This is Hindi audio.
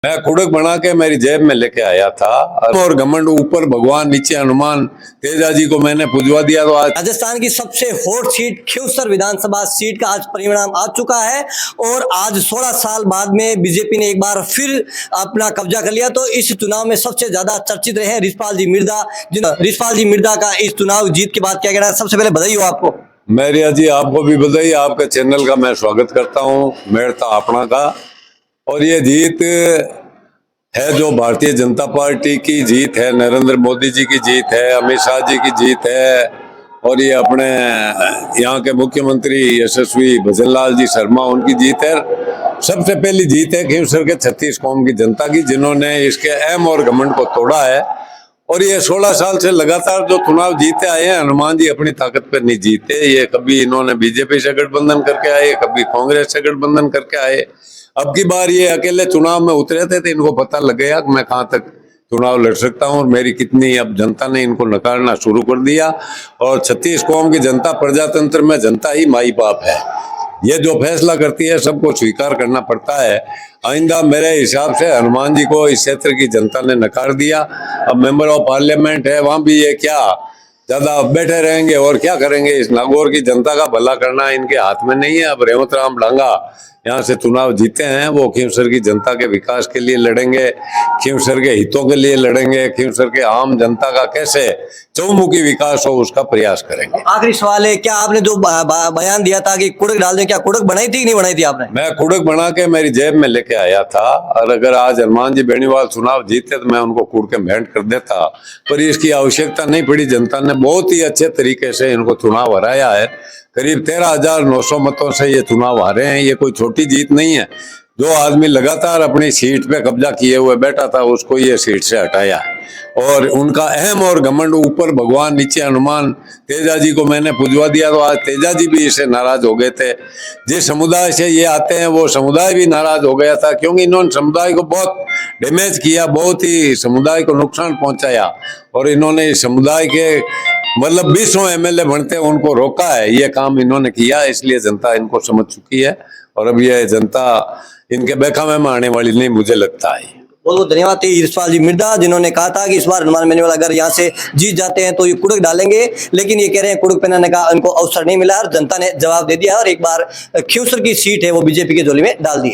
मैं कुड़क बना के मेरी जेब में लेके आया था और घमंड ऊपर भगवान नीचे हनुमान तेजा जी को मैंने पुजवा दिया। तो आज राजस्थान की सबसे हॉट सीट खींवसर विधानसभा सीट का आज परिणाम आ चुका है और आज 16 साल बाद में बीजेपी ने एक बार फिर अपना कब्जा कर लिया। तो इस चुनाव में सबसे ज्यादा चर्चित रहे रिछपाल जी मिर्धा। रिछपाल जी मिर्धा का इस चुनाव जीत के बाद क्या कहना है? सबसे पहले बधाई हो आपको। मेरिया जी आपको भी बधाई, आपके चैनल का मैं स्वागत करता हूँ, मेड़ता अपना का। और ये जीत है जो भारतीय जनता पार्टी की जीत है, नरेंद्र मोदी जी की जीत है, अमित शाह जी की जीत है और ये अपने यहाँ के मुख्यमंत्री यशस्वी भजनलाल जी शर्मा उनकी जीत है। सबसे पहली जीत है खींवसर के 36 कौम की जनता की, जिन्होंने इसके अहम और घमंड को तोड़ा है। और ये 16 साल से लगातार जो चुनाव जीते आए हैं, हनुमान जी अपनी ताकत पर नहीं जीते। ये कभी इन्होंने बीजेपी से गठबंधन करके आए, कभी कांग्रेस से गठबंधन करके आए। अब की बार ये अकेले चुनाव में उतरे थे तो इनको पता लग गया कि मैं कहाँ तक चुनाव लड़ सकता हूँ और मेरी कितनी, अब जनता ने इनको नकारना शुरू कर दिया। और 36 कौम की जनता, प्रजातंत्र में जनता ही माई बाप है। ये जो फैसला करती है सबको स्वीकार करना पड़ता है। आइंदा मेरे हिसाब से हनुमान जी को इस क्षेत्र की जनता ने नकार दिया। अब मेंबर ऑफ पार्लियामेंट है, वहां भी ये क्या ज्यादा बैठे रहेंगे और क्या करेंगे? इस नागौर की जनता का भला करना इनके हाथ में नहीं है। अब रेवत राम डांगा यहाँ से चुनाव जीते हैं, वो खींवसर की जनता के विकास के लिए लड़ेंगे, खींवसर के हितों के लिए लड़ेंगे, खींवसर के आम जनता का कैसे चौमुखी विकास हो उसका प्रयास करेंगे। आखिरी सवाल है, क्या आपने जो बयान दिया था कि कुड़क डाल दें, क्या कुड़क बनाई थी कि नहीं बनाई थी आपने? मैं कुड़क बना के मेरी जेब में लेके आया था और अगर आज हनुमान जी बेनीवाल चुनाव जीते तो मैं उनको कूड़ के भेंट कर देता, पर इसकी आवश्यकता नहीं पड़ी। जनता ने बहुत ही अच्छे तरीके से इनको चुनाव हराया है। करीब 13,900 मतों से ये चुनाव हारे हैं। ये कोई छोटी जीत नहीं है। जो आदमी लगातार अपनी सीट पे कब्जा किए हुए बैठा था उसको ये सीट से हटाया और उनका अहम और घमंड ऊपर भगवान नीचे हनुमान तेजा जी को मैंने पुजवा दिया। तो आज तेजा जी भी इससे नाराज हो गए थे। जिस समुदाय से ये आते हैं वो समुदाय भी नाराज हो गया था, क्योंकि इन्होंने समुदाय को बहुत डैमेज किया, बहुत ही समुदाय को नुकसान पहुंचाया और इन्होंने इस समुदाय के मतलब 20 एमएलए बनते उनको रोका है। ये काम इन्होंने किया, इसलिए जनता इनको समझ चुकी है और अब ये जनता इनके बेखामे में आने वाली नहीं, मुझे लगता है। बहुत बहुत धन्यवाद रिछपाल जी मिर्धा, जिन्होंने कहा था कि इस बार हनुमान बेनीवाल अगर यहाँ से जीत जाते हैं तो ये कुड़क डालेंगे, लेकिन ये कह रहे हैं कुड़क पहनाने का उनको अवसर नहीं मिला और जनता ने जवाब दे दिया और एक बार खींवसर की सीट है वो बीजेपी के झोली में डाल दी है।